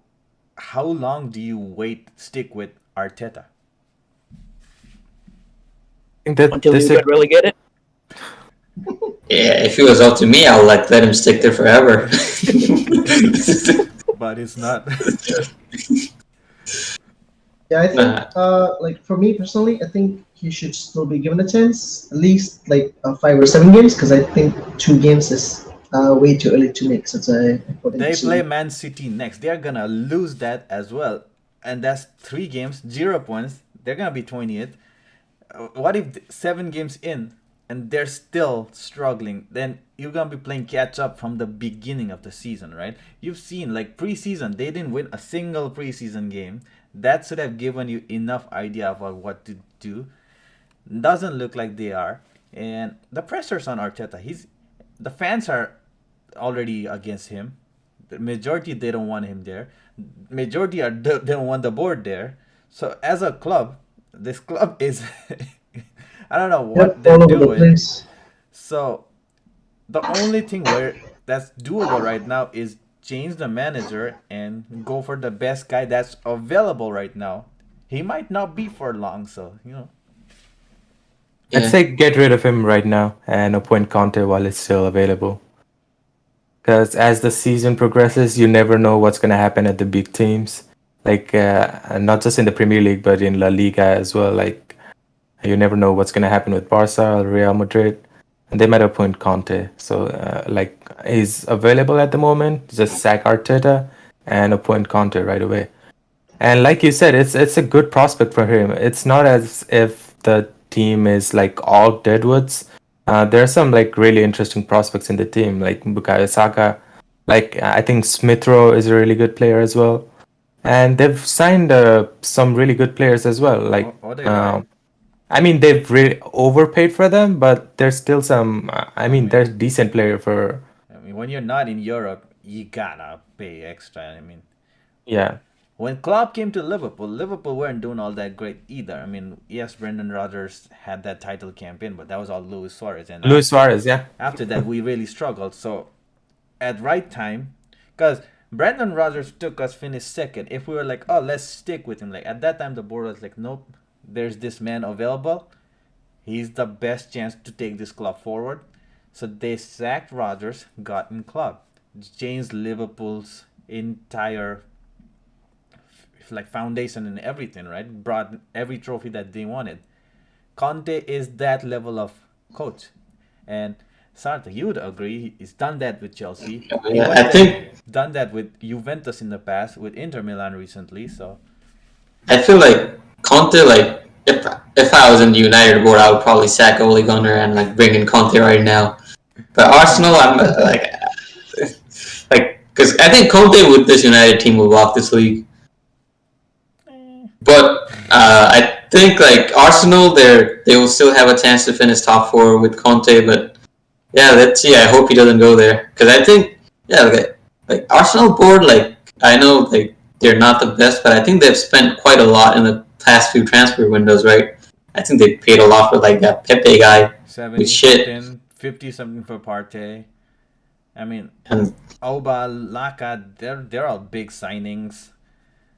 how long do you stick with Arteta? I think that Until this you could really get it. Yeah, if it was up to me, I'll like let him stick there forever. But it's not. Yeah, I think Nah. like for me personally, I think he should still be given a chance, at least like 5 or 7 games, because I think 2 games is way too early to make such a important They decision. play Man City next. They're gonna lose that as well, and that's 3 games, 0 points. They're gonna be 20th. What if 7 games in and they're still struggling? Then you're gonna be playing catch up from the beginning of the season, right? You've seen like preseason, they didn't win a single preseason game. That should have given you enough idea about what to do. Doesn't look like they are, and the pressure's on Arteta. The fans are already against him. The majority they don't want him there. Majority they don't want the board there. So as a club, this club is I don't know what Yep, they're all over the doing. place. So the only thing where that's doable right now is change the manager and go for the best guy that's available right now. He might not be for long, so I'd Yeah. say get rid of him right now and appoint Conte while it's still available. Because as the season progresses, you never know what's going to happen at the big teams. Like, not just in the Premier League, but in La Liga as well. Like, you never know what's going to happen with Barca or Real Madrid. And they might appoint Conte. So, he's available at the moment. Just sack Arteta and appoint Conte right away. And like you said, it's a good prospect for him. It's not as if the team is like all deadwoods. There are some like really interesting prospects in the team, like Bukayo Saka. Like I think Smith Rowe is a really good player as well, and they've signed some really good players as well. Like Odegaard. I mean, they've really overpaid for them, but there's still some. I mean, there's decent player for. I mean, when you're not in Europe, you gotta pay extra. I mean, Yeah, when Klopp came to Liverpool, Liverpool weren't doing all that great either. I mean, yes, Brendan Rodgers had that title campaign, but that was all Luis Suarez. And Luis Suarez. Yeah, after that, we really struggled. So, at right time, because Brendan Rodgers took us finished second. If we were like, oh, let's stick with him, like at that time, the board was like, nope, there's this man available. He's the best chance to take this club forward. So they sacked Rodgers, got in Klopp, changed Liverpool's entire like foundation and everything, right? Brought every trophy that they wanted. Conte is that level of coach, and Sartre, you would agree. He's done that with Chelsea. He Yeah, went I there, think done that with Juventus in the past, with Inter Milan recently. So I feel like Conte, like if I was in the United board, I would probably sack Ole Gunnar and like bring in Conte right now. But Arsenal, I'm like because I think Conte with this United team will walk this league. But I think like Arsenal, they will still have a chance to finish top four with Conte. But yeah, let's see. I hope he doesn't go there because I think yeah, like Arsenal board, like I know like they're not the best, but I think they've spent quite a lot in the past few transfer windows, right? I think they paid a lot for like that Pepe guy with 70 shit. something, 50 something for Partey. I mean, And Oba, Laka, they're all big signings.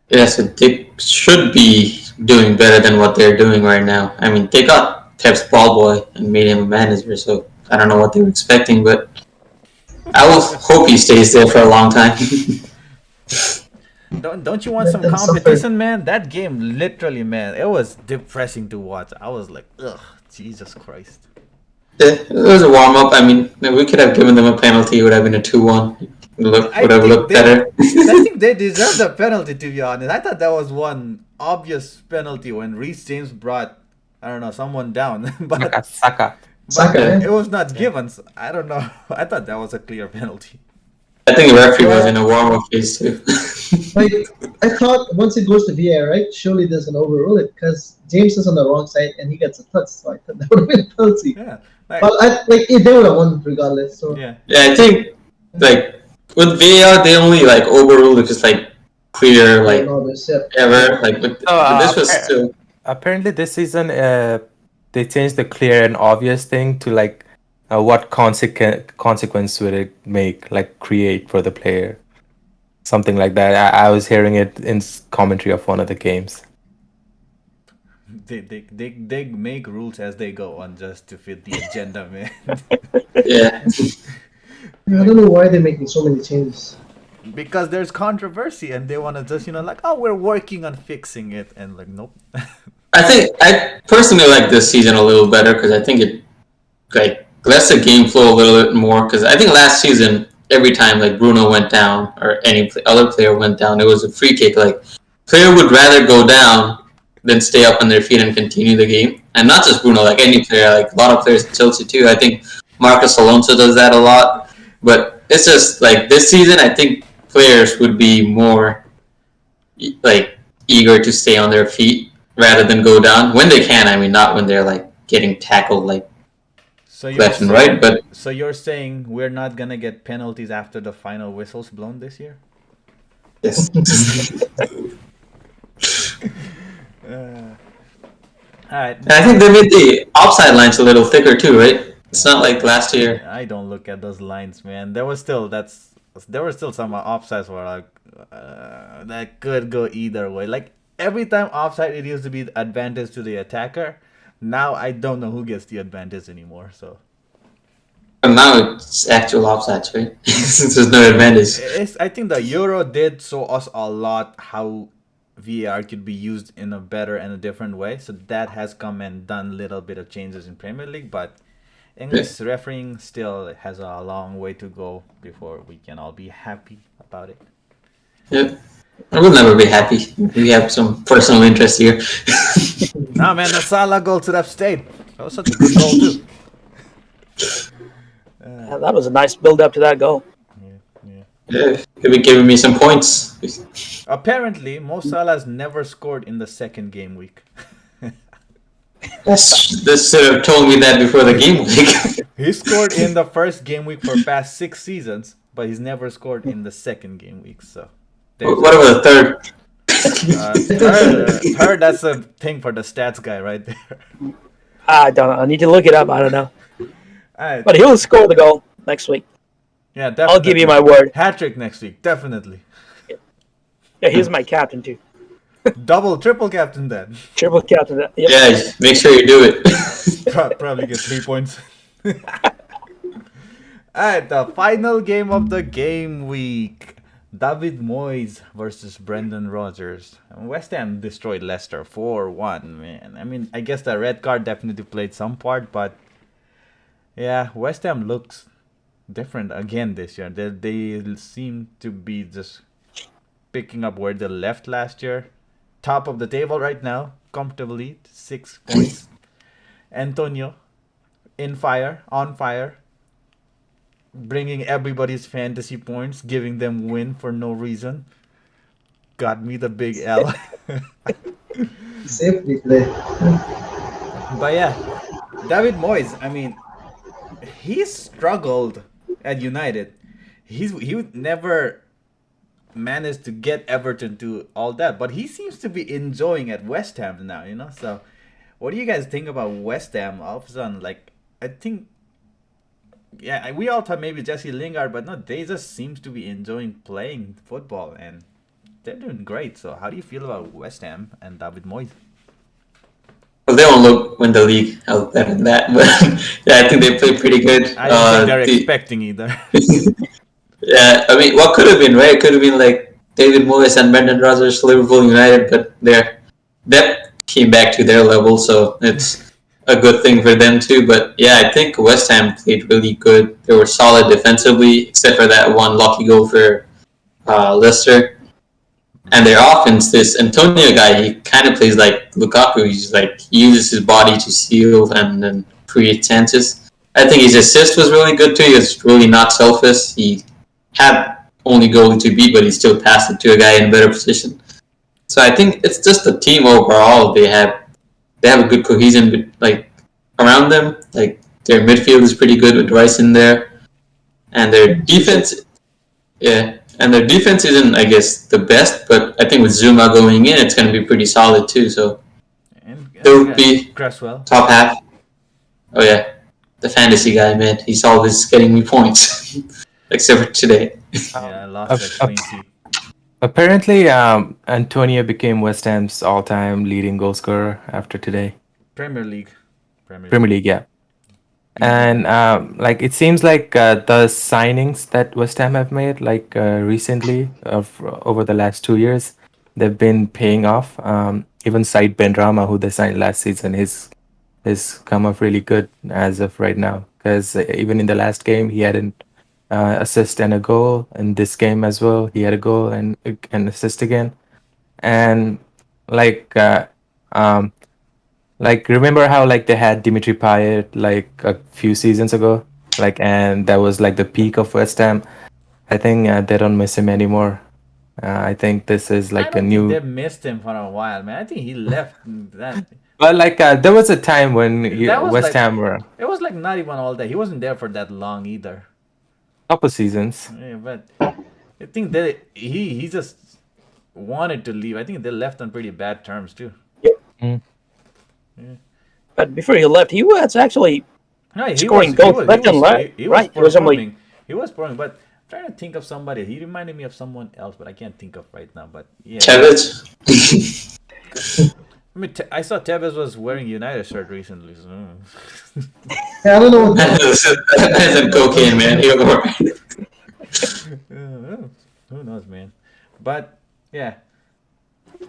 yeah, so they should be doing better than what they're doing right now. I mean, they got Pep's ball boy and made him a manager, so I don't know what they were expecting, but I will hope he stays there for a long time. Don't you want some Let them suffer. competition, man? That game, literally, man, it was depressing to watch. I was like, ugh, Jesus Christ. Yeah, it was a warm up. I mean, we could have given them a penalty. It would have been a 2-1. Would have looked better. I think they deserved the penalty, to be honest. I thought that was one obvious penalty when Reece James brought, I don't know, someone down. but Saka. Saka, yeah. it was not given. So I don't know. I thought that was a clear penalty. I think the referee was in a warm up phase too. Like, I thought once it goes to VAR, right? Surely there's an overrule it because James is on the wrong side and he gets a touch. So I thought that would have been a penalty. Yeah. Like, But they would have won regardless. So yeah. Yeah, I think like with VAR they only like overruled if it's like clear like all this, yeah. ever. Like with, but this was still Apparently, this season, they changed the clear and obvious thing to like, what consequence would it make, like create for the player, something like that. I was hearing it in commentary of one of the games. They make rules as they go on just to fit the agenda, man. yeah. I don't know why they're making so many changes. Because there's controversy and they want to just, like, oh, we're working on fixing it. And like, nope. I think I personally like this season a little better because I think it like lets the game flow a little bit more. Because I think last season every time like Bruno went down or any other player went down, it was a free kick. Like player would rather go down than stay up on their feet and continue the game. And not just Bruno, like any player, like a lot of players in Chelsea too. I think Marcus Alonso does that a lot. But it's just like this season, I think players would be more like eager to stay on their feet rather than go down when they can. I mean, not when they're like getting tackled like So left and right. But so you're saying we're not gonna get penalties after the final whistle's blown this year? yes, Alright. and I think they made the offside lines a little thicker too, right? It's not like last year. I don't look at those lines, man. There were still some offsides where like that could go either way. Like every time offside, it used to be the advantage to the attacker. Now I don't know who gets the advantage anymore. So And now it's actual offsides, right? Since there's no advantage. I think the Euro did show us a lot how VAR could be used in a better and a different way. So that has come and done a little bit of changes in Premier League, but English refereeing still has a long way to go before we can all be happy about it. Yep. I will never be happy. We have some personal interest here. Nah, man, the Salah goal should have stayed. That was such a good goal too. Yeah, that was a nice build up to that goal. Yeah, he'll be giving me some points. Apparently, Mo Salah's never scored in the second game week. This should have told me that before the game week. He scored in the first game week for past 6 seasons, but he's never scored in the second game week. So, What about the third? third, that's a thing for the stats guy right there. I don't know. I need to look it up. I don't know. Alright. But he'll score the goal next week. Yeah, definitely. I'll give you my word. Hat trick next week, definitely. Yeah, he's my captain too. Double, triple captain then. Triple captain. Yep. Yeah, make sure you do it. Probably get 3 points. Alright, the final game of the game week. David Moyes versus Brendan Rodgers. West Ham destroyed Leicester 4-1, man. I mean, I guess the red card definitely played some part, but Yeah, West Ham looks different again this year. They seem to be just picking up where they left last year. Top of the table right now, comfortably, 6 points. Antonio, on fire, bringing everybody's fantasy points, giving them win for no reason. Got me the big L. Safely today. But yeah, David Moyes, I mean, he struggled at United. He never managed to get Everton to all that, but he seems to be enjoying at West Ham now, you know? So, what do you guys think about West Ham all of a sudden? Like, I think, yeah, we all thought maybe Jesse Lingard, but no, they just seems to be enjoying playing football, and they're doing great. So, how do you feel about West Ham and David Moyes? Well, they won't win the league. I'll bet on that. But yeah, I think they play pretty good. I don't think they're expecting either. Yeah, I mean, what could have been, right? It could have been like David Moyes and Brendan Rodgers, Liverpool United, but their depth came back to their level, so it's a good thing for them too. But yeah, I think West Ham played really good. They were solid defensively, except for that one lucky goal for Leicester. And their offense, this Antonio guy, he kind of plays like Lukaku. He's like, he uses his body to seal and then create chances. I think his assist was really good too. He was really not selfish. He had only goalie to beat, but he still passed it to a guy in a better position. So I think it's just the team overall. They have a good cohesion like around them. Like their midfield is pretty good with Rice in there, and their defense, yeah, and their defense isn't, I guess, the best. But I think with Zuma going in, it's going to be pretty solid too. So there would be Cresswell. top half. Oh yeah, the fantasy guy, man. He's always getting me points, except for today. Yeah, I lost that clean sheet. Apparently, Antonio became West Ham's all-time leading goal scorer after today. Premier League, Premier League, yeah. And like it seems like the signings that West Ham have made, like recently, over the last 2 years, they've been paying off. Even Said Benrahma, who they signed last season, has come off really good as of right now. Because even in the last game, he had an assist and a goal. In this game as well, he had a goal and an assist again. And like remember how like they had Dimitri Payet like a few seasons ago, and that was like the peak of West Ham. I think they don't miss him anymore. I think this is like I a don't new. think they missed him for a while, man. I think he left that. But like there was a time when That was West like- Ham were It was like not even all that. He wasn't there for that long either. couple seasons. Yeah, but I think that he just wanted to leave. I think they left on pretty bad terms too. But before he left, he was actually No, he scoring was, goals he was, left he and was, right. He Right, was it was only- performing. He was performing, but I'm trying to think of somebody. He reminded me of someone else, but I can't think of right now. But yeah, Tevez. I mean, I saw Tevez was wearing United shirt recently. So. Yeah, I don't know what That isn't cocaine, man. You're all right. Who knows, man? But yeah,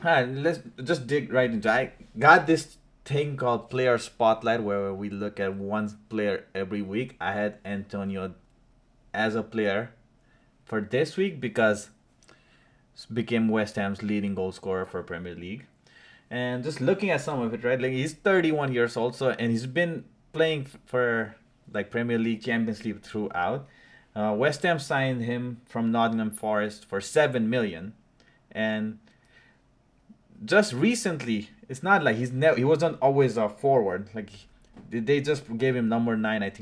alright, let's just dig right into. I got this thing called Player Spotlight where we look at one player every week. I had Antonio as a player for this week because he became West Ham's leading goal scorer for Premier League. And just looking at some of it, right? Like he's 31 years old, so and he's been playing for like Premier League, Champions League throughout. West Ham signed him from Nottingham Forest for 7 million, and just recently, it's not like he wasn't always a forward. Like they just gave him number 9, I think.